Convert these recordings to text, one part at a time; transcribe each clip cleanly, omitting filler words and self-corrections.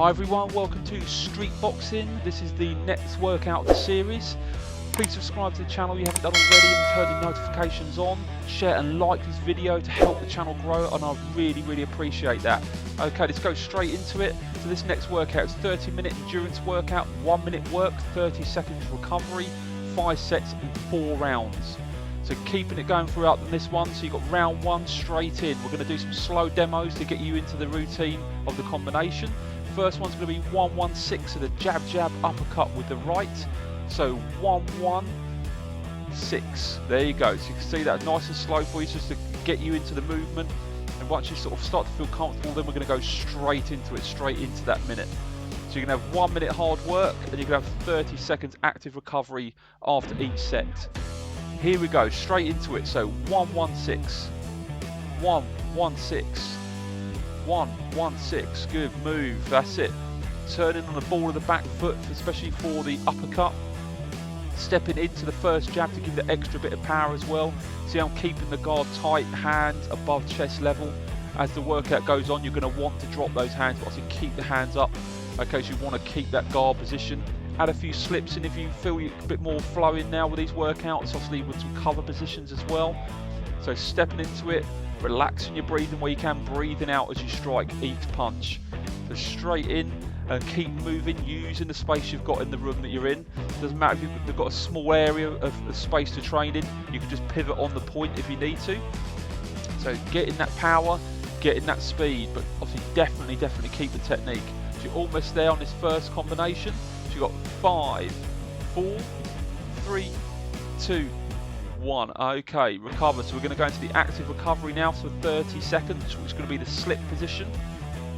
Hi everyone, welcome to Street Boxing. This is the next workout of the series. Please subscribe to the channel if you haven't done already and turn the notifications on. Share and like this video to help the channel grow, and I really appreciate that. Okay, let's go straight into it. So this next workout is 30-minute endurance workout, 1 minute work, 30 seconds recovery, 5 sets and 4 rounds. So keeping it going throughout this one. So you've got round 1 straight in. We're going to do some slow demos to get you into the routine of the combination. First one's going to be 1-1-6, so the jab uppercut with the right. So 1-1-6. There you go. So you can see that nice and slow for you, just to get you into the movement. And once you sort of start to feel comfortable, then we're going to go straight into it, straight into that minute. So you're going to have 1 minute hard work, and you're going to have 30 seconds active recovery after each set. Here we go, straight into it. So 1-1-6, 1-1-6, 1-1-6. Good move. That's it. Turning on the ball of the back foot, especially for the uppercut. Stepping into the first jab to give the extra bit of power as well. See, I'm keeping the guard tight, hands above chest level. As the workout goes on, you're going to want to drop those hands, but also keep the hands up. Okay, so you want to keep that guard position. Add a few slips in if you feel a bit more flowing now with these workouts, obviously with some cover positions as well. So stepping into it, relaxing your breathing where you can, breathing out as you strike each punch. So straight in and keep moving, using the space you've got in the room that you're in. Doesn't matter if you've got a small area of space to train in, you can just pivot on the point if you need to. So getting that power, getting that speed, but obviously definitely keep the technique. So you're almost there on this first combination. So you've got 5, 4, 3, 2, 1. Okay, recover. So we're going to go into the active recovery now for 30 seconds, which is going to be the slip position.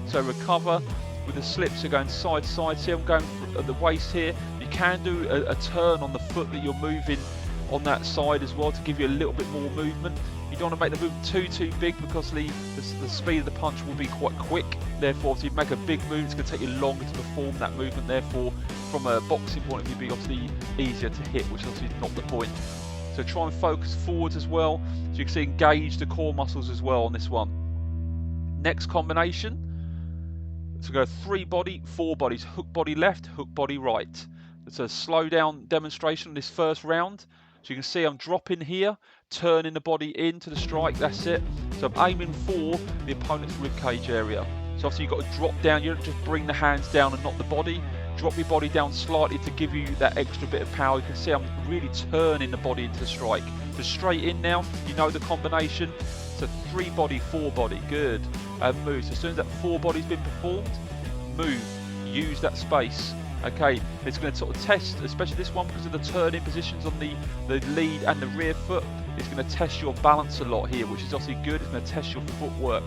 So recover with the slips, so going side to side. See, I'm going at the waist here. You can do a turn on the foot that you're moving on that side as well to give you a little bit more movement. You don't want to make the movement too big, because the speed of the punch will be quite quick. Therefore, if you make a big move, it's going to take you longer to perform that movement. Therefore, from a boxing point of view, it'll be obviously easier to hit, which obviously is not the point. So try and focus forwards as well. So you can see, engage the core muscles as well on this one. Next combination. So go 3 body, 4 bodies. Hook body left, hook body right. It's a slow down demonstration on this first round. So you can see I'm dropping here, turning the body into the strike, that's it. So I'm aiming for the opponent's ribcage area. So obviously you've got to drop down, you don't just bring the hands down and not the body. Drop your body down slightly to give you that extra bit of power. You can see I'm really turning the body into the strike. So straight in now, you know the combination. So 3 body, 4 body, good. And move. So as soon as that 4 body's been performed, move, use that space. Okay, it's going to sort of test, especially this one, because of the turning positions on the lead and the rear foot. It's going to test your balance a lot here, which is obviously good. It's going to test your footwork.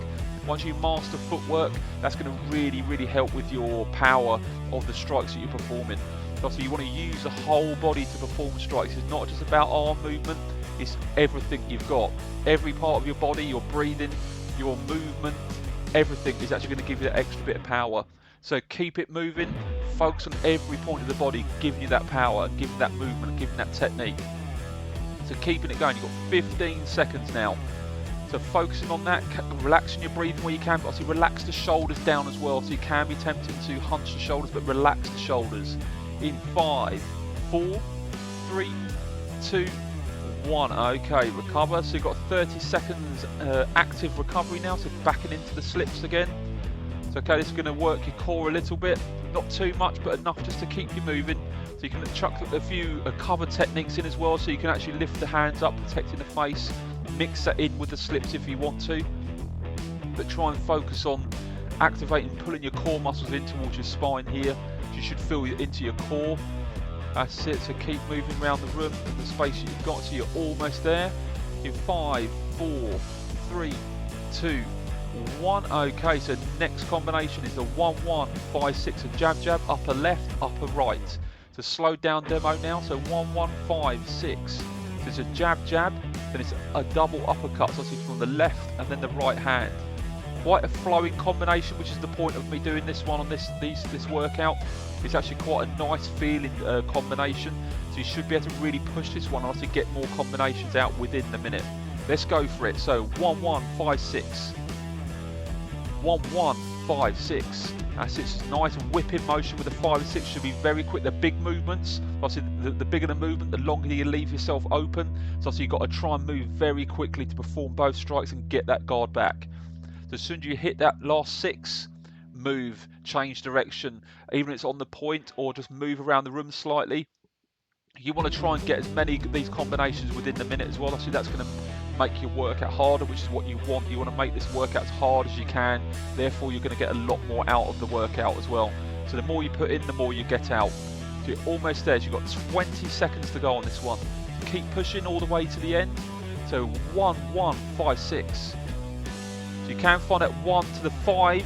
Once you master footwork, that's going to really help with your power of the strikes that you're performing. Obviously, you want to use the whole body to perform strikes. It's not just about arm movement, it's everything you've got. Every part of your body, your breathing, your movement, everything is actually going to give you that extra bit of power. So keep it moving, focus on every point of the body, giving you that power, giving that movement, giving that technique. So keeping it going, you've got 15 seconds now. So focusing on that, relaxing your breathing where you can, but obviously relax the shoulders down as well. So you can be tempted to hunch the shoulders, but relax the shoulders. In 5, 4, 3, 2, 1. Okay, recover. So you've got 30 seconds active recovery now, so backing into the slips again. So okay, this is going to work your core a little bit, not too much, but enough just to keep you moving. So you can chuck a few cover techniques in as well, so you can actually lift the hands up, protecting the face. Mix that in with the slips if you want to, but try and focus on activating, pulling your core muscles in towards your spine here. You should feel it into your core. That's it. So keep moving around the room and the space that you've got, so you're almost there. In 5, 4, 3, 2, 1. Okay, so next combination is the 1-1-5-6, a jab, upper left, upper right. So slow down demo now. So 1-1-5-6. So it's a jab, then it's a double uppercut, so obviously from the left and then the right hand. Quite a flowing combination, which is the point of me doing this one on this workout. It's actually quite a nice feeling combination, so you should be able to really push this one and obviously get more combinations out within the minute. Let's go for it. So 1-1-5-6, 1-1-5-6, That's it. It's nice whipping motion with the 5 and 6 should be very quick. The big movements, obviously the bigger the movement, the longer you leave yourself open. So obviously you've got to try and move very quickly to perform both strikes and get that guard back. So as soon as you hit that last 6, move, change direction, even if it's on the point, or just move around the room slightly. You want to try and get as many of these combinations within the minute as well. Obviously that's going to make your workout harder, which is what you want. You want to make this workout as hard as you can, therefore you're going to get a lot more out of the workout as well. So the more you put in, the more you get out. So you're almost there. So you've got 20 seconds to go on this one. Keep pushing all the way to the end. So 1, 1, 5, 6. So you can find that 1 to the 5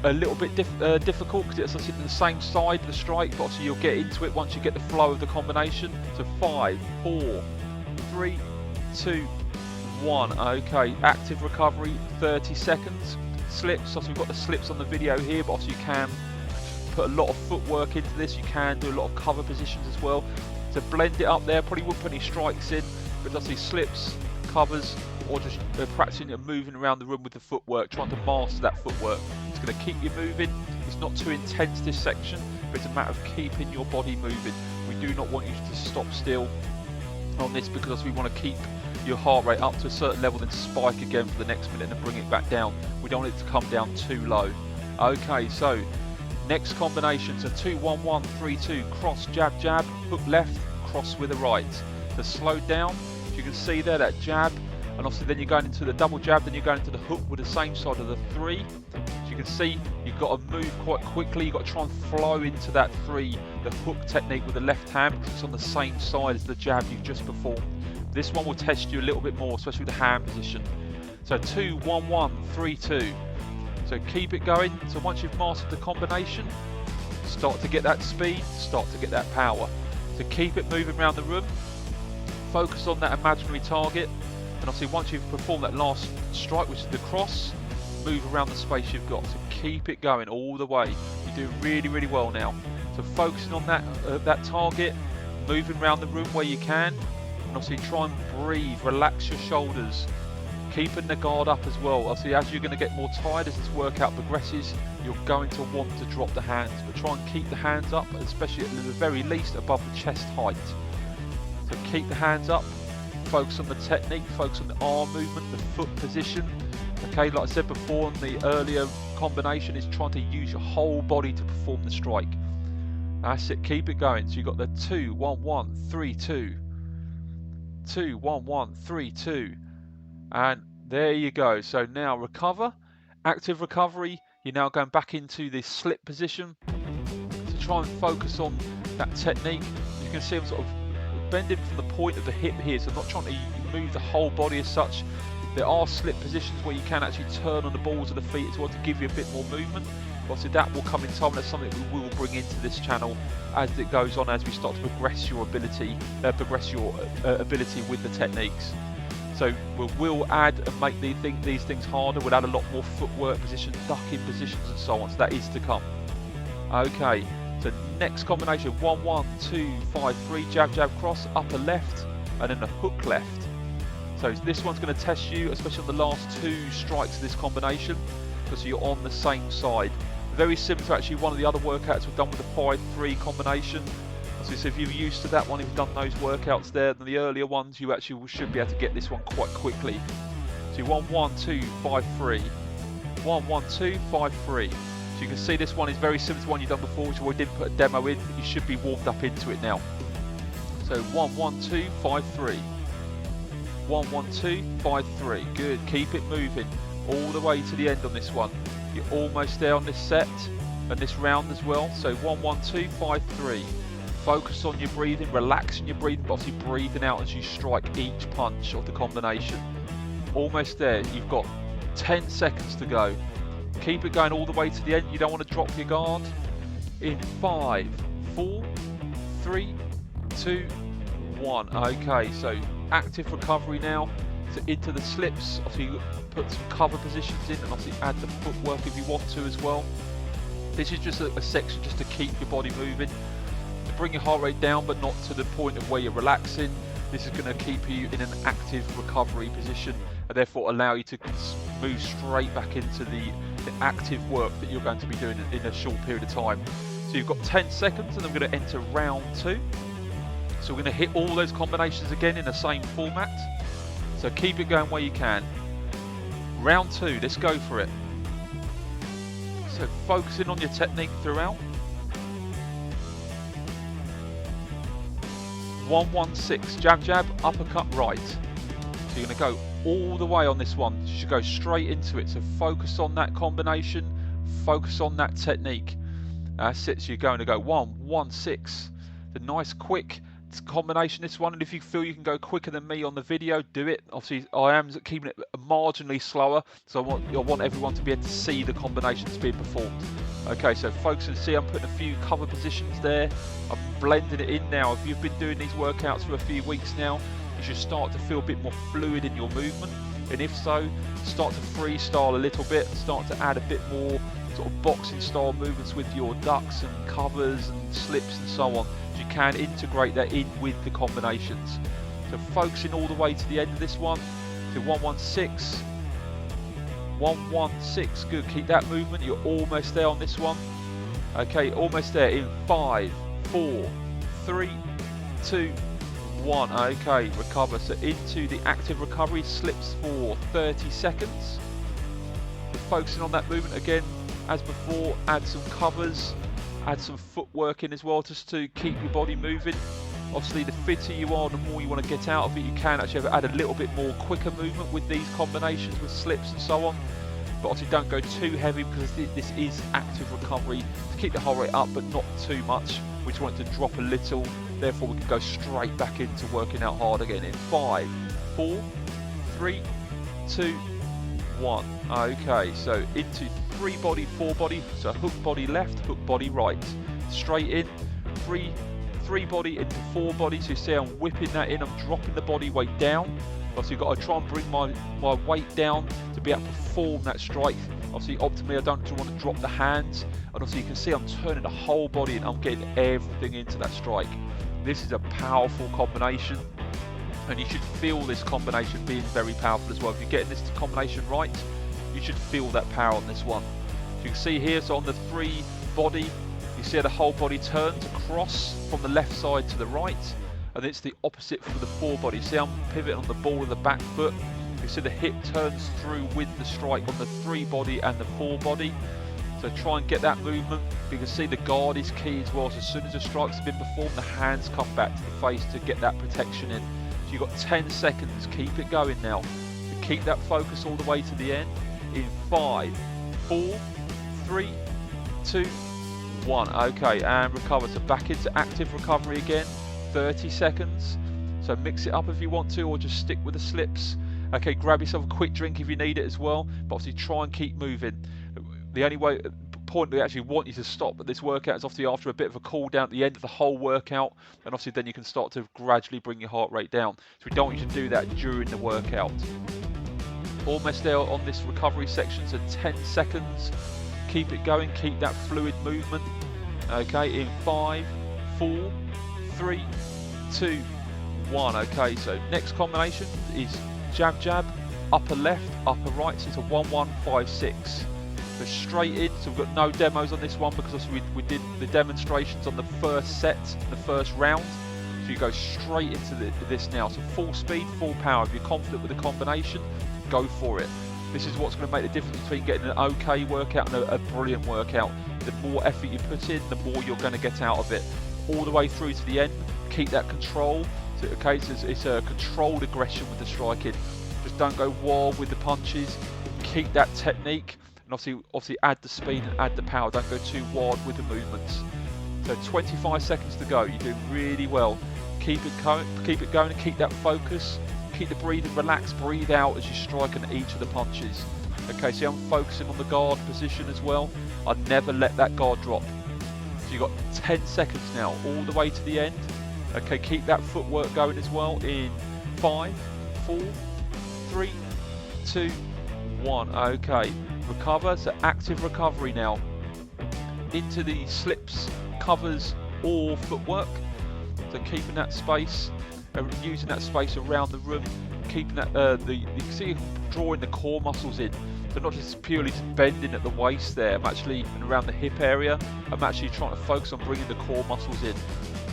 a little bit difficult because it's on the same side of the strike, but obviously you'll get into it once you get the flow of the combination. So 5, 4, 3, 2, 1. Okay, active recovery, 30 seconds. Slips, obviously we've got the slips on the video here, but obviously you can put a lot of footwork into this. You can do a lot of cover positions as well. So blend it up there. Probably wouldn't put any strikes in, but obviously slips, covers, or just practicing and moving around the room with the footwork, trying to master that footwork. It's going to keep you moving. It's not too intense this section, but it's a matter of keeping your body moving. We do not want you to stop still on this because we want to keep your heart rate up to a certain level, then spike again for the next minute and bring it back down. We don't want it to come down too low. Okay, so next combination, so 2, 1, 1, 3, 2, cross, jab, jab, hook left, cross with the right. So slow down, you can see there that jab, and obviously then you're going into the double jab, then you're going into the hook with the same side of the 3. So you can see you've got to move quite quickly. You've got to try and flow into that 3, the hook technique with the left hand, because it's on the same side as the jab you've just performed. This one will test you a little bit more, especially with the hand position. So 2, 1, 1, 3, 2. So keep it going. So once you've mastered the combination, start to get that speed, start to get that power. So keep it moving around the room. Focus on that imaginary target. And obviously once you've performed that last strike, which is the cross, move around the space you've got. So keep it going all the way. You're doing really, really well now. So focusing on that target, moving around the room where you can. And obviously try and breathe, relax your shoulders, keeping the guard up as well. Obviously as you're going to get more tired as this workout progresses, you're going to want to drop the hands, but try and keep the hands up, especially at the very least above the chest height. So keep the hands up, focus on the technique, focus on the arm movement, the foot position. Okay, like I said before in the earlier combination, is trying to use your whole body to perform the strike. That's it, keep it going. So you've got the 2, 1, 1, 3, 2. 2, 1, 1, 3, 2, and there you go. So now recover, active recovery. You're now going back into this slip position to try and focus on that technique. You can see I'm sort of bending from the point of the hip here, so I'm not trying to move the whole body as such. There are slip positions where you can actually turn on the balls of the feet as well to give you a bit more movement. Obviously that will come in time, and that's something we will bring into this channel as it goes on, as we start to progress your ability with the techniques. So we'll add and make these things harder. We'll add a lot more footwork positions, ducking positions and so on, so that is to come. Okay, so next combination, 1, 1, 2, 5, 3, jab, jab, cross, upper left, and then a hook left. So this one's going to test you, especially on the last 2 strikes of this combination, because you're on the same side. Very similar to actually one of the other workouts we've done with the 5-3 combination. So if you're used to that one, if you've done those workouts there, then the earlier ones, you actually should be able to get this one quite quickly. So 1, 1, 2, 5, 3. 1, 1, 2, 5, 3. So you can see this one is very similar to one you've done before, which we didn't put a demo in, but you should be warmed up into it now. So 1, 1, 2, 5, 3. 1, 1, 2, 5, 3. Good, keep it moving all the way to the end on this one. You're almost there on this set and this round as well. So 1, 1, 2, 5, 3. Focus on your breathing, relaxing your breathing, but obviously breathing out as you strike each punch of the combination. Almost there. You've got 10 seconds to go. Keep it going all the way to the end. You don't want to drop your guard. In 5, 4, 3, 2, 1. Okay, so active recovery now. So into the slips, obviously put some cover positions in, and obviously add the footwork if you want to as well. This is just a section just to keep your body moving, to bring your heart rate down, but not to the point of where you're relaxing. This is going to keep you in an active recovery position, and therefore allow you to move straight back into the the active work that you're going to be doing in a short period of time. So you've got 10 seconds and I'm going to enter round 2. So we're going to hit all those combinations again in the same format. So keep it going where you can. Round 2, let's go for it. So focusing on your technique throughout. 1-1-6, jab, jab, uppercut, right. So you're going to go all the way on this one. You should go straight into it. So focus on that combination, focus on that technique. That's it. So you're going to go 1-1-6. The nice quick combination, this one, and if you feel you can go quicker than me on the video, do it. Obviously I am keeping it marginally slower, so I want everyone to be able to see the combinations being performed. Okay, so focus and see, I'm putting a few cover positions there, I'm blending it in now. If you've been doing these workouts for a few weeks now, you should start to feel a bit more fluid in your movement, and if so, start to freestyle a little bit, start to add a bit more sort of boxing style movements with your ducks and covers and slips and so on. You can integrate that in with the combinations. So focusing all the way to the end of this one, to 1-1-6, 1-1-6, good, keep that movement, you're almost there on this one. Okay, almost there in 5, 4, 3, 2, 1, okay, recover. So into the active recovery, slips for 30 seconds. So focusing on that movement again, as before, add some covers, add some footwork in as well, just to keep your body moving. Obviously the fitter you are, the more you want to get out of it. You can actually add a little bit more quicker movement with these combinations with slips and so on, but obviously don't go too heavy because this is active recovery to keep the heart rate up but not too much. We just want it to drop a little, therefore we can go straight back into working out hard again in 5, 4, 3, 2, 1. Okay, so into 3 body, 4 body, so hook body left, hook body right, straight in, 3 body into 4 body. So you see I'm whipping that in, I'm dropping the body weight down. Obviously you've got to try and bring my weight down to be able to perform that strike. Obviously optimally I don't want to drop the hands, and obviously you can see I'm turning the whole body and I'm getting everything into that strike. This is a powerful combination, and you should feel this combination being very powerful as well. If you're getting this combination right, you should feel that power on this one. You can see here, so on the 3 body, you see the whole body turns across from the left side to the right, and it's the opposite for the 4 body. See I'm pivoting on the ball of the back foot. You see the hip turns through with the strike on the 3 body and the 4 body. So try and get that movement. You can see the guard is key as well. So as soon as the strikes have been performed, the hands come back to the face to get that protection in. So you've got 10 seconds, keep it going now. So keep that focus all the way to the end in 5, 4, 3, 2, 1. Okay, and recover. So back into active recovery again, 30 seconds. So mix it up if you want to, or just stick with the slips. Okay, grab yourself a quick drink if you need it as well, but obviously try and keep moving. The only point we actually want you to stop at this workout is obviously after a bit of a cool down at the end of the whole workout, and obviously then you can start to gradually bring your heart rate down. So we don't want you to do that during the workout. Almost there on this recovery section, so 10 seconds. Keep it going, keep that fluid movement. Okay, in 5, 4, 3, 2, 1. Okay, so next combination is jab, jab, upper left, upper right. So it's a 1-1-5-6. So straight in. So we've got no demos on this one because we did the demonstrations on the first set, the first round. So you go straight into this now. So full speed, full power. If you're confident with the combination, go for it. This is what's going to make the difference between getting an okay workout and a brilliant workout. The more effort you put in, the more you're going to get out of it. All the way through to the end, keep that control. So, okay, so it's a controlled aggression with the striking. Just don't go wild with the punches. Keep that technique, and obviously add the speed and add the power. Don't go too wild with the movements. So 25 seconds to go. You're doing really well. Keep it going, and keep that focus. Keep the breathing relaxed, breathe out as you strike on each of the punches. Okay, so I'm focusing on the guard position as well. I never let that guard drop. So you've got 10 seconds now, all the way to the end. Okay, keep that footwork going as well in 5, 4, 3, 2, 1. Okay, recover, so active recovery now. Into the slips, covers or footwork. So keeping that space. Using that space around the room, keeping that you can see drawing the core muscles in. So not just purely just bending at the waist there, I'm actually, and around the hip area, I'm actually trying to focus on bringing the core muscles in.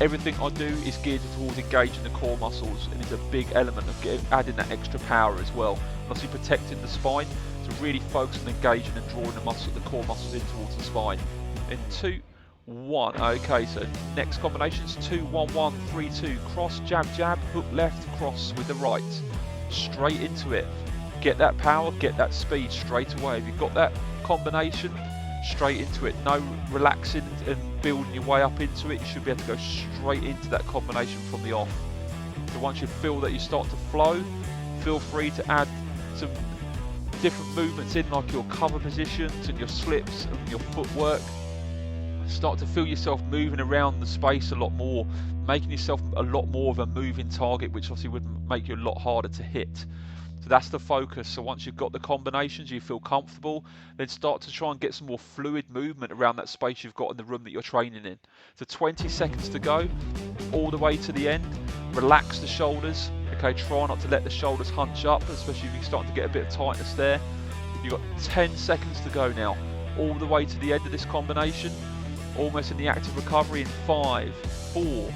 Everything I do is geared towards engaging the core muscles, and it's a big element of adding that extra power as well. And obviously protecting the spine, so really focus on engaging and drawing the core muscles in towards the spine. In 2, 1. Okay, so next combinations 2, 1, 1, 3, 2. Cross, jab, jab, hook left, cross with the right. Straight into it. Get that power, get that speed straight away. If you've got that combination, straight into it. No relaxing and building your way up into it. You should be able to go straight into that combination from the off. So once you feel that you start to flow, feel free to add some different movements in, like your cover positions and your slips and your footwork. Start to feel yourself moving around the space a lot more, making yourself a lot more of a moving target, which obviously would make you a lot harder to hit. So that's the focus. So once you've got the combinations, you feel comfortable, then start to try and get some more fluid movement around that space you've got in the room that you're training in. So 20 seconds to go, all the way to the end. Relax the shoulders. Okay, try not to let the shoulders hunch up, especially if you're starting to get a bit of tightness there. You've got 10 seconds to go now, all the way to the end of this combination. Almost in the active recovery in 5, 4,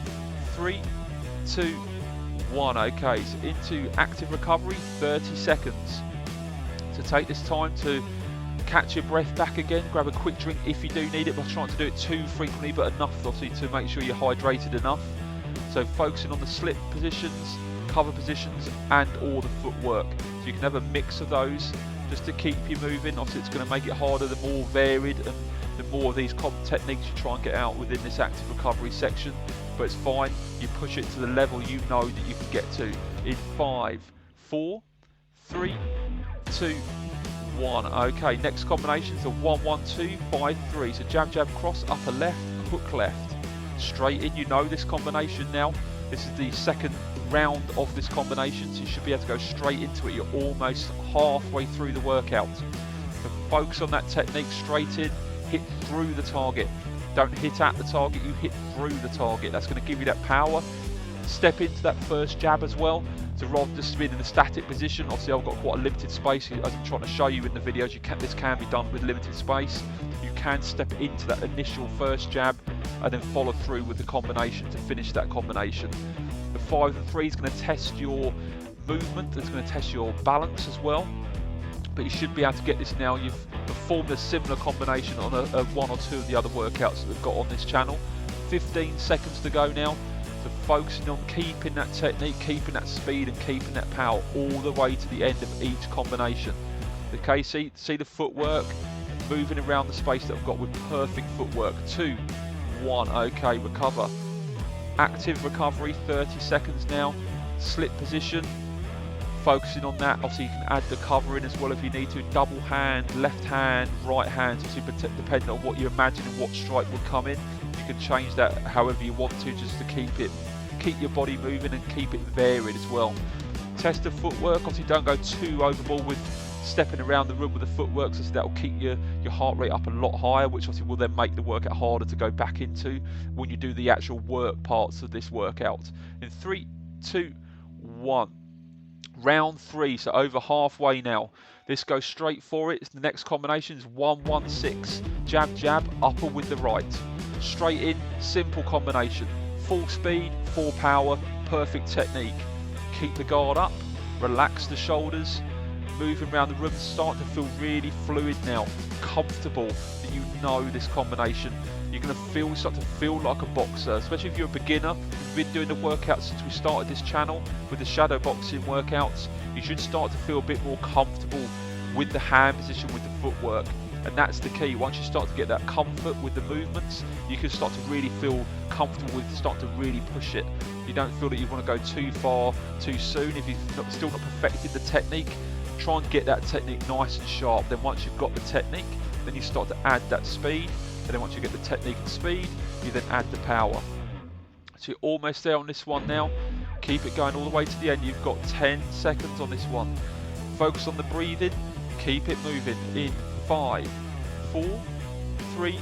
3, 2, 1. Okay, so into active recovery, 30 seconds. So take this time to catch your breath back again, grab a quick drink if you do need it, but try not to do it too frequently, but enough obviously to make sure you're hydrated enough. So focusing on the slip positions, cover positions, and all the footwork. So you can have a mix of those just to keep you moving. Obviously it's going to make it harder the more varied and the more of these techniques you try and get out within this active recovery section, but it's fine. You push it to the level you know that you can get to in 5, 4, 3, 2, 1. Okay, next combination is a 1, 1, 2, 5, 3. So jab, jab, cross, upper left, hook left. Straight in, you know this combination now. This is the second round of this combination, so you should be able to go straight into it. You're almost halfway through the workout. So focus on that technique, straight in. Hit through the target. Don't hit at the target, you hit through the target. That's going to give you that power. Step into that first jab as well. So rather than just being in a static position, obviously I've got quite a limited space as I'm trying to show you in the videos. This can be done with limited space. You can step into that initial first jab and then follow through with the combination to finish that combination. The 5 and 3 is going to test your movement. It's going to test your balance as well. But you should be able to get this now. You've performed a similar combination on a 1 or 2 of the other workouts that we've got on this channel. 15 seconds to go now. So focusing on keeping that technique, keeping that speed and keeping that power all the way to the end of each combination. Okay, see the footwork, moving around the space that I've got with perfect footwork. 2, 1, okay, recover. Active recovery, 30 seconds now. Slip position. Focusing on that, obviously you can add the cover in as well if you need to. Double hand, left hand, right hand, obviously depending on what you imagine and what strike would come in. You can change that however you want to, just to keep your body moving and keep it varied as well. Test the footwork, obviously don't go too overboard with stepping around the room with the footwork, so that will keep your heart rate up a lot higher, which obviously will then make the workout harder to go back into when you do the actual work parts of this workout. In 3, 2, 1. Round 3, so over halfway now. This goes straight for it. The next combination is 1, 1, 6. Jab, jab, upper with the right. Straight in, simple combination. Full speed, full power, perfect technique. Keep the guard up, relax the shoulders. Moving around the room, start to feel really fluid now. Comfortable that you know this combination. You're going to start to feel like a boxer, especially if you're a beginner. You've been doing the workouts since we started this channel with the shadow boxing workouts. You should start to feel a bit more comfortable with the hand position, with the footwork, and that's the key. Once you start to get that comfort with the movements, you can start to really feel comfortable with, start to really push it. You don't feel that you want to go too far too soon. If you've still not perfected the technique, try and get that technique nice and sharp. Then once you've got the technique, then you start to add that speed. And then once you get the technique and speed, you then add the power. So you're almost there on this one now. Keep it going all the way to the end. You've got 10 seconds on this one. Focus on the breathing. Keep it moving in 5, 4, 3,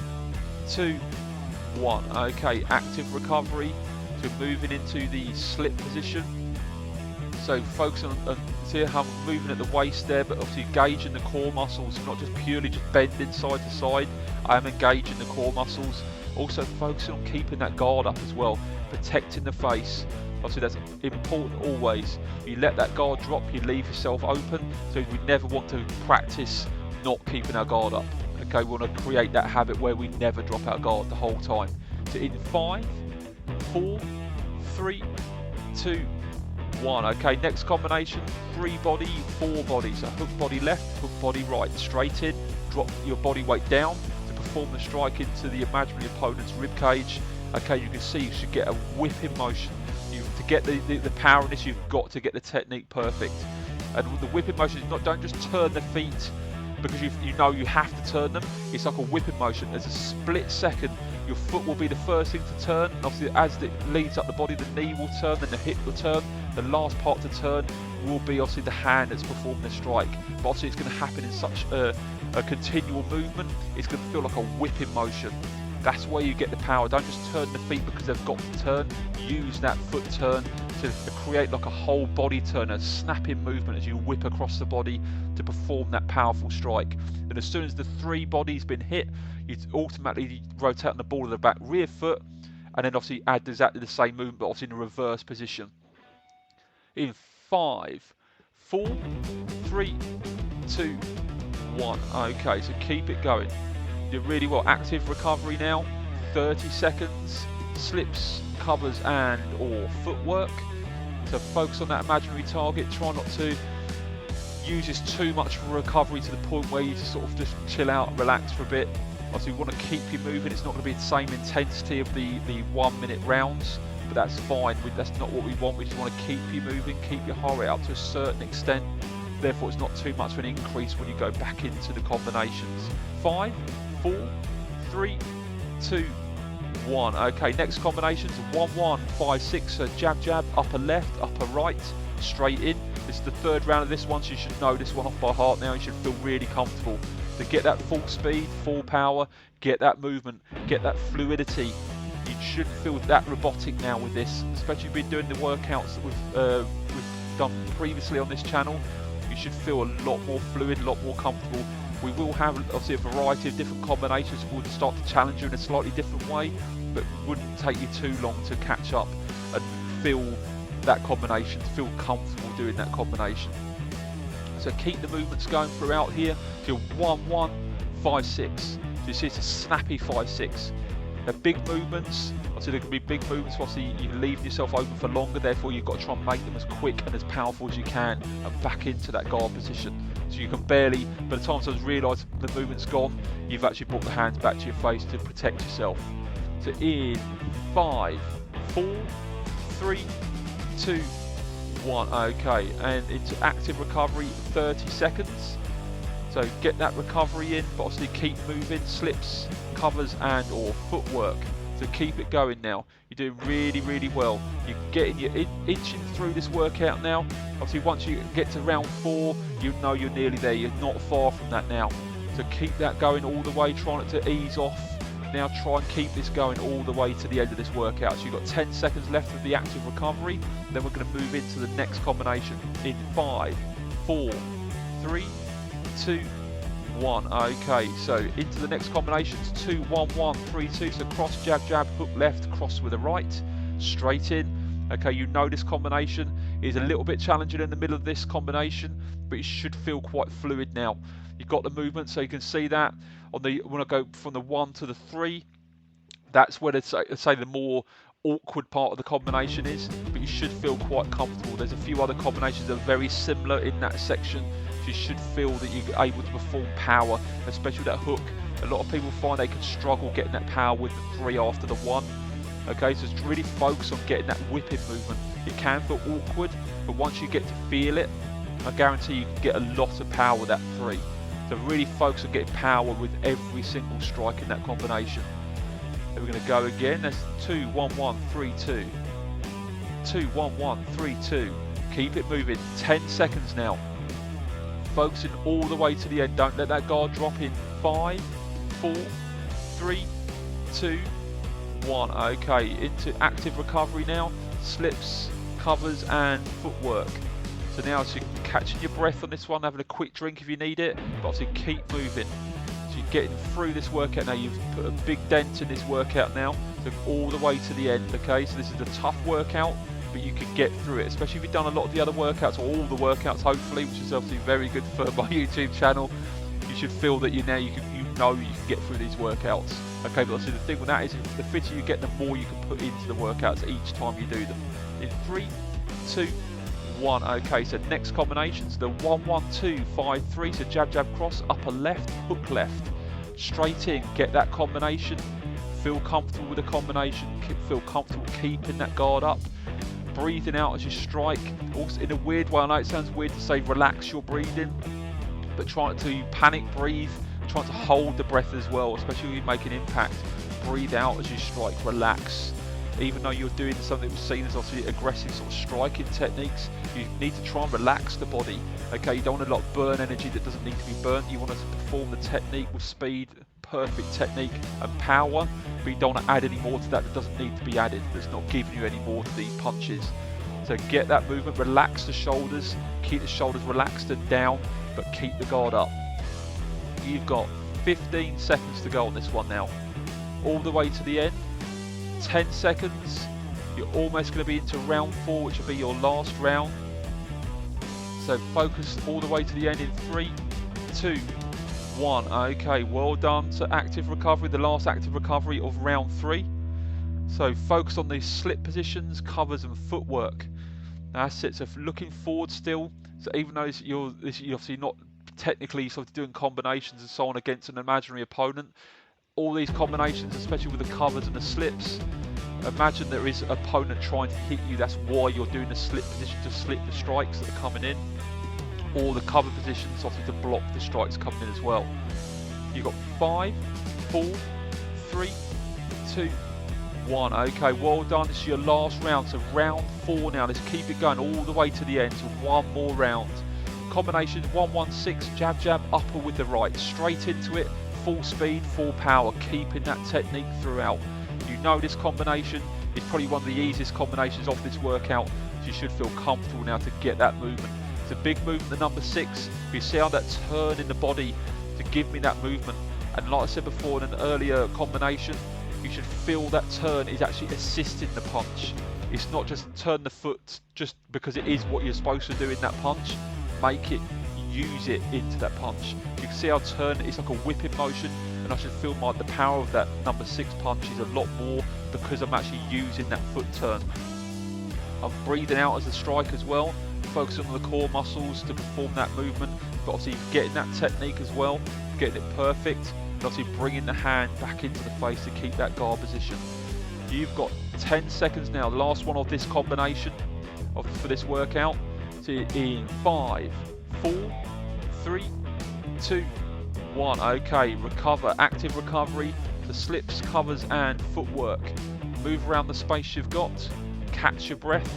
2, 1. Okay, active recovery. So moving into the slip position. So focus on see how I'm moving at the waist there, but obviously engaging the core muscles, not just purely just bending side to side. I am engaging the core muscles. Also focusing on keeping that guard up as well, protecting the face. Obviously that's important always. You let that guard drop, you leave yourself open. So we never want to practice not keeping our guard up. Okay, we want to create that habit where we never drop our guard the whole time. So in 5, 4, 3, 2, 1. Okay, next combination, 3 body, 4 body. So hook body left, hook body right, straight in, drop your body weight down to perform the strike into the imaginary opponent's rib cage. Okay, you can see you should get a whipping motion. To get the power in this, you've got to get the technique perfect. And the whipping motion is not, don't just turn the feet because you know you have to turn them. It's like a whipping motion. There's a split second. Your foot will be the first thing to turn. And obviously, as it leads up the body, the knee will turn, then the hip will turn. The last part to turn will be obviously the hand that's performing the strike. But obviously, it's going to happen in such a continual movement. It's going to feel like a whipping motion. That's where you get the power. Don't just turn the feet because they've got to turn. Use that foot turn to create like a whole body turn, a snapping movement as you whip across the body to perform that powerful strike. And as soon as the 3 body's been hit, you automatically rotate on the ball of the back rear foot, and then obviously add exactly the same movement, but obviously in a reverse position. In 5, 4, 3, 2, 1. Okay, so keep it going. Did really well. Active recovery now, 30 seconds, slips, covers and or footwork. So focus on that imaginary target, try not to use this too much for recovery to the point where you just sort of just chill out and relax for a bit. Obviously we want to keep you moving, it's not going to be the same intensity of the 1 minute rounds, but that's fine. That's not what we want. We just want to keep you moving, keep your heart rate up to a certain extent. Therefore it's not too much of an increase when you go back into the combinations. 5, 4, 3, 2, 1. Okay, next combinations 1, 1, 5, 6. So jab, jab, upper left, upper right, straight in. This is the 3rd round of this one, so you should know this one off by heart now. You should feel really comfortable. To get that full speed, full power, get that movement, get that fluidity. You should feel that robotic now with this, especially if you've been doing the workouts that we've done previously on this channel. You should feel a lot more fluid, a lot more comfortable. We will have obviously a variety of different combinations. We'll start to challenge you in a slightly different way, but it wouldn't take you too long to catch up and feel that combination, to feel comfortable doing that combination. So keep the movements going throughout here. So 1, 1, 5, 6. So you see it's a snappy 5, 6. They're big movements. Obviously there can be big movements, obviously you're leaving yourself open for longer, therefore you've got to try and make them as quick and as powerful as you can and back into that guard position. So you can barely, by the time someone's realised the movement's gone, you've actually brought the hands back to your face to protect yourself. So in 5, 4, 3, 2, 1. Okay, and into active recovery, 30 seconds. So get that recovery in, but obviously keep moving, slips, covers and or footwork. So keep it going now. You're doing really, really well. You're inching through this workout now. Obviously once you get to round 4, you know you're nearly there. You're not far from that now. So keep that going all the way, try not to ease off. Now try and keep this going all the way to the end of this workout. So you've got 10 seconds left of the active recovery. Then we're going to move into the next combination in 5, 4, 3, 2, 1. Okay, so into the next combinations 2, 1, 1, 3, 2. So cross, jab, jab, hook left, cross with the right, straight in. Okay, you know this combination is a little bit challenging in the middle of this combination, but it should feel quite fluid now. You've got the movement, so you can see that on the when I go from the 1 to the 3. That's where I'd say the more awkward part of the combination is, but you should feel quite comfortable. There's a few other combinations that are very similar in that section. So you should feel that you're able to perform power, especially with that hook. A lot of people find they can struggle getting that power with the 3 after the 1. Okay, so just really focus on getting that whipping movement. It can feel awkward, but once you get to feel it, I guarantee you can get a lot of power with that 3. So really focus on getting power with every single strike in that combination. And we're going to go again. That's 2, 1, 1, 3, 2. 2, 1, 1, 3, 2. Keep it moving. 10 seconds now. Focusing all the way to the end. Don't let that guard drop in. 5, 4, 3, 2, 1. Okay, into active recovery now. Slips, covers and footwork. So now so you're catching your breath on this one, having a quick drink if you need it, but obviously keep moving. So you're getting through this workout now. You've put a big dent in this workout now, so all the way to the end. Okay, so this is a tough workout, but you can get through it, especially if you've done a lot of the other workouts, or all the workouts hopefully, which is obviously very good for my YouTube channel. You should feel that you know you can get through these workouts. Okay, but obviously the thing with that is the fitter you get, the more you can put into the workouts each time you do them. In 3, 2, 1. Okay, so next combinations, the 1, 1, 2, 5, 3. So jab, jab, cross, upper left, hook left, straight in. Get that combination. Feel comfortable with the combination. Feel comfortable keeping that guard up. Breathing out as you strike. Also, in a weird way, I know it sounds weird to say relax your breathing, but try to panic breathe. Try to hold the breath as well, especially when you make an impact. Breathe out as you strike. Relax. Even though you're doing something that was seen as obviously aggressive sort of striking techniques, you need to try and relax the body. Okay, you don't want to burn energy that doesn't need to be burnt. You want to perform the technique with speed, perfect technique and power, but you don't want to add any more to that doesn't need to be added, that's not giving you any more to these punches. So get that movement, relax the shoulders, keep the shoulders relaxed and down, but keep the guard up. You've got 15 seconds to go on this one now, all the way to the end. 10 seconds, you're almost going to be into round 4, which will be your last round. So focus all the way to the end in 3, 2, 1. Okay, well done. So active recovery, the last active recovery of round 3. So focus on these slip positions, covers and footwork. That's it. So looking forward still. So even though you're obviously not technically sort of doing combinations and so on against an imaginary opponent, all these combinations, especially with the covers and the slips, imagine there is an opponent trying to hit you. That's why you're doing the slip position, to slip the strikes that are coming in, or the cover positions obviously to block the strikes coming in as well. You've got 5, 4, 3, 2, 1. Okay, well done. This is your last round. So round 4 now. Let's keep it going all the way to the end. So one more round. Combinations 1, 1, 6, jab, jab, upper with the right, straight into it. Full speed, full power, keeping that technique throughout. You know this combination is probably one of the easiest combinations of this workout, so you should feel comfortable now to get that movement. It's a big movement, the number 6. You see how that turn in the body to give me that movement. And like I said before in an earlier combination, you should feel that turn is actually assisting the punch. It's not just turn the foot just because it is what you're supposed to do in that punch. Make it, use it into that punch. You can see how turn is like a whipping motion, and I should feel like the power of that number 6 punch is a lot more because I'm actually using that foot turn. I'm breathing out as a strike as well, focusing on the core muscles to perform that movement, but obviously getting that technique as well, getting it perfect, and obviously bringing the hand back into the face to keep that guard position. You've got 10 seconds now, the last one of this combination for this workout. So in 5, 4, 3, 2, 1. Okay, recover, active recovery, the slips, covers and footwork. Move around the space you've got, catch your breath.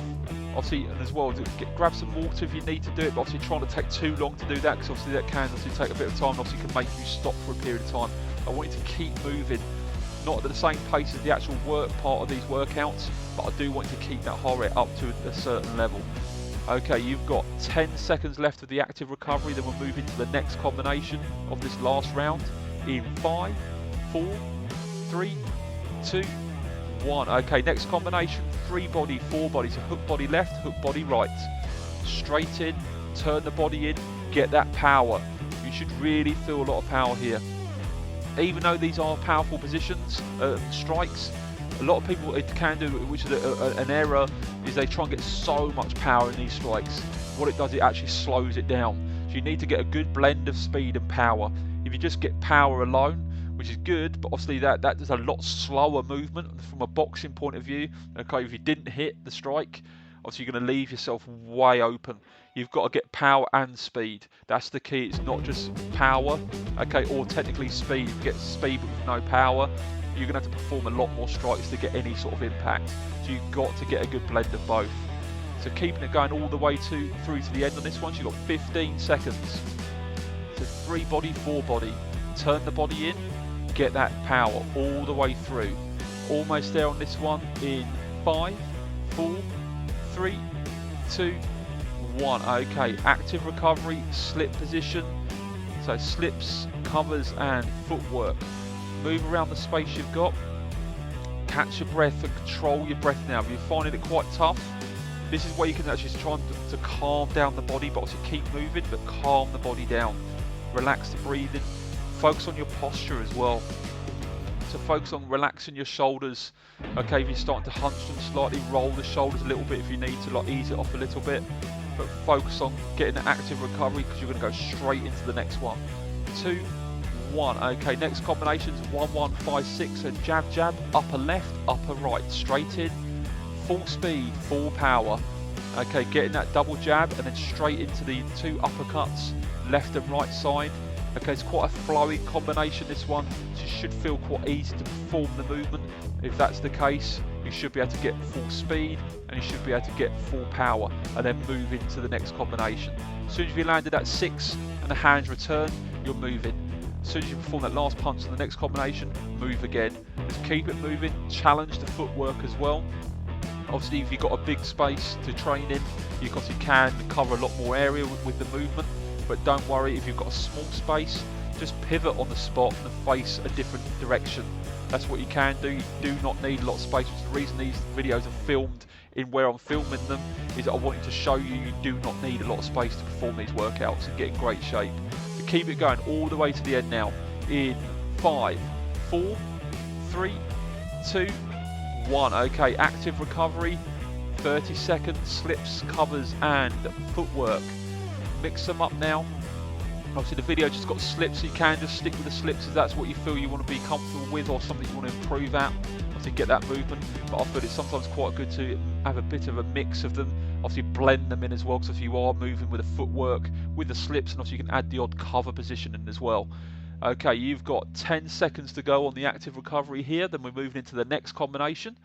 Obviously, and as well, grab some water if you need to do it, but obviously try not to take too long to do that, because obviously that can obviously take a bit of time, obviously can make you stop for a period of time. I want you to keep moving, not at the same pace as the actual work part of these workouts, but I do want you to keep that heart rate up to a certain level. Okay, you've got 10 seconds left of the active recovery, then we'll move into the next combination of this last round in 5, 4, 3, 2, 1. Okay, next combination, 3 body, 4 body, so hook body left, hook body right. Straight in, turn the body in, get that power. You should really feel a lot of power here. Even though these are powerful positions, strikes, a lot of people can do, which is an error, is they try and get so much power in these strikes. What it does, it actually slows it down. So you need to get a good blend of speed and power. If you just get power alone, which is good, but obviously that is a lot slower movement from a boxing point of view. Okay, if you didn't hit the strike, obviously you're going to leave yourself way open. You've got to get power and speed. That's the key. It's not just power, okay, or technically speed. You get speed but with no power, you're going to have to perform a lot more strikes to get any sort of impact. So you've got to get a good blend of both. So keeping it going all the way through to the end on this one, so you've got 15 seconds. So 3 body, 4 body. Turn the body in, get that power all the way through. Almost there on this one in 5, 4, 3, 2, 1. Okay, active recovery, slip position. So slips, covers and footwork. Move around the space you've got. Catch your breath and control your breath now. If you're finding it quite tough, this is where you can actually try to calm down the body, but also keep moving, but calm the body down. Relax the breathing. Focus on your posture as well. So focus on relaxing your shoulders. Okay, if you're starting to hunch them slightly, roll the shoulders a little bit if you need to, like ease it off a little bit. But focus on getting an active recovery because you're going to go straight into the next one. 2, 1. Okay, next combinations 1, 1, 5, 6. So jab, jab, upper left, upper right, straight in, full speed, full power. Okay, getting that double jab and then straight into the 2 uppercuts, left and right side. Okay, it's quite a flowing combination, this one, so you should feel quite easy to perform the movement. If that's the case, you should be able to get full speed and you should be able to get full power and then move into the next combination. As soon as you landed that 6 and the hands return, you're moving. As soon as you perform that last punch in the next combination, move again. Just keep it moving, challenge the footwork as well. Obviously, if you've got a big space to train in, you obviously can cover a lot more area with the movement. But don't worry, if you've got a small space, just pivot on the spot and face a different direction. That's what you can do. You do not need a lot of space, which is the reason these videos are filmed in where I'm filming them, is that I wanted to show you you do not need a lot of space to perform these workouts and get in great shape. So keep it going all the way to the end now. In 5, 4, 3, 2, 1. Okay, active recovery, 30 seconds, slips, covers and footwork. Mix them up now. Obviously the video just got slips, so you can just stick with the slips if that's what you feel you want to be comfortable with or something you want to improve at. Obviously get that movement, but I feel it's sometimes quite good to have a bit of a mix of them. Obviously blend them in as well, because if you are moving with the footwork, with the slips, and obviously you can add the odd cover position in as well. Okay, you've got 10 seconds to go on the active recovery here, then we're moving into the next combination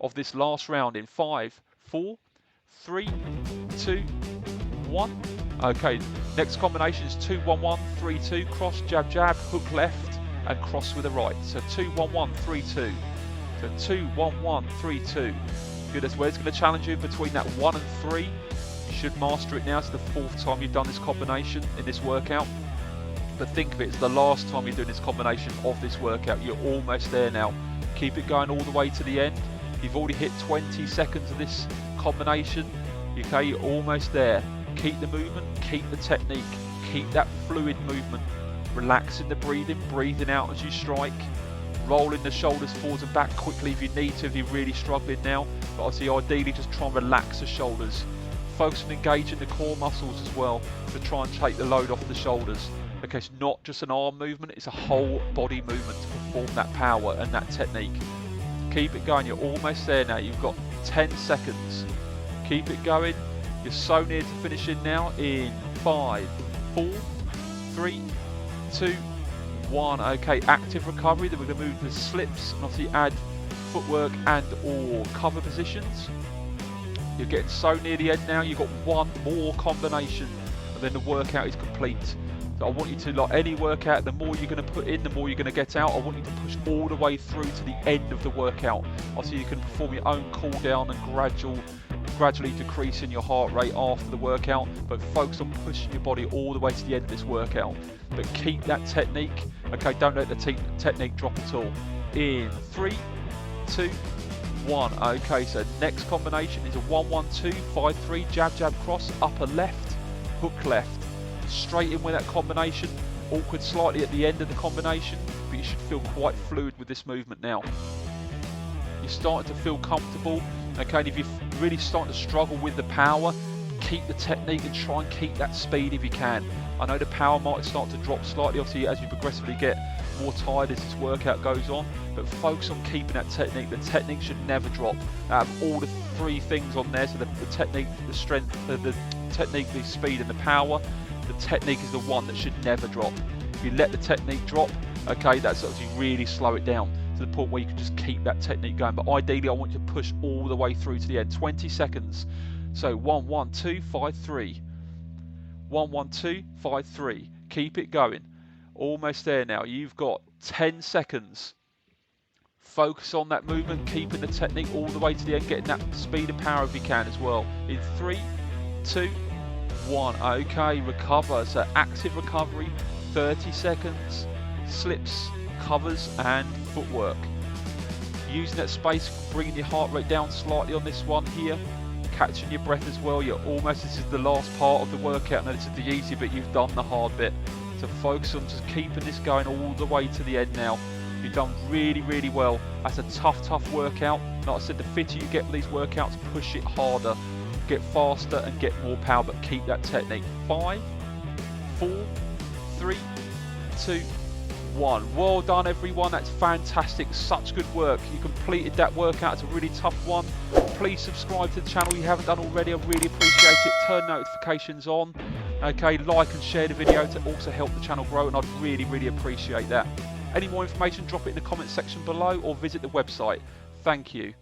of this last round in 5, 4, 3, 2, 1. Okay, next combination is 2, 1, 1, 3, 2, cross, jab, jab, hook left, and cross with the right. So 2, 1, 1, 3, 2. So 2, 1, 1, 3, 2. Good, that's where it's going to challenge you between that 1 and 3. You should master it now. It's the 4th time you've done this combination in this workout. But think of it, it's the last time you're doing this combination of this workout. You're almost there now. Keep it going all the way to the end. You've already hit 20 seconds of this combination. Okay, you're almost there. Keep the movement, keep the technique, keep that fluid movement. Relaxing the breathing, breathing out as you strike. Rolling the shoulders forwards and back quickly if you need to, if you're really struggling now. But obviously ideally just try and relax the shoulders. Focus on engaging the core muscles as well to try and take the load off the shoulders. Okay, it's not just an arm movement, it's a whole body movement to perform that power and that technique. Keep it going, you're almost there now. You've got 10 seconds. Keep it going. You're so near to finishing now in 5, 4, 3, 2, 1. Okay, active recovery. Then we're going to move to slips and obviously add footwork and or cover positions. You're getting so near the end now. You've got one more combination and then the workout is complete. So I want you to, like any workout, the more you're going to put in, the more you're going to get out. I want you to push all the way through to the end of the workout. Obviously you can perform your own cool down and gradually decreasing your heart rate after the workout, but focus on pushing your body all the way to the end of this workout. But keep that technique. Okay, don't let the technique drop at all. In 3, 2, 1. Okay, so next combination is a 1, 1, 2, 5, 3, jab, jab, cross, upper left, hook left. Straight in with that combination. Awkward slightly at the end of the combination, but you should feel quite fluid with this movement now. You're starting to feel comfortable. Okay, and if you're really starting to struggle with the power, keep the technique and try and keep that speed if you can. I know the power might start to drop slightly, obviously, as you progressively get more tired as this workout goes on, but focus on keeping that technique. The technique should never drop. Out of all the 3 things on there, so the technique, the strength, the technique, the speed and the power, the technique is the one that should never drop. If you let the technique drop, okay, that's obviously really slow it down to the point where you can just keep that technique going. But ideally I want you to push all the way through to the end. 20 seconds. So 1, 1, 2, 5, 3. 1, 1, 2, 5, 3. Keep it going. Almost there now. You've got 10 seconds. Focus on that movement, keeping the technique all the way to the end, getting that speed and power if you can as well. In 3, 2, 1. Okay, recover. So active recovery, 30 seconds. Slips, covers, and footwork. Using that space, bringing your heart rate down slightly on this one here. Catching your breath as well. You're almost, this is the last part of the workout. Now this is the easy bit, you've done the hard bit. So focus on just keeping this going all the way to the end now. You've done really, really well. That's a tough workout. Like I said, the fitter you get with these workouts, push it harder, get faster and get more power, but keep that technique. 5, 4, 3, 2, 1. Well done everyone, that's fantastic, such good work. You completed that workout, it's a really tough one. Please subscribe to the channel if you haven't done already, I really appreciate it. Turn notifications on, okay, like and share the video to also help the channel grow, and I'd really appreciate that. Any more information, drop it in the comment section below or visit the website. Thank you.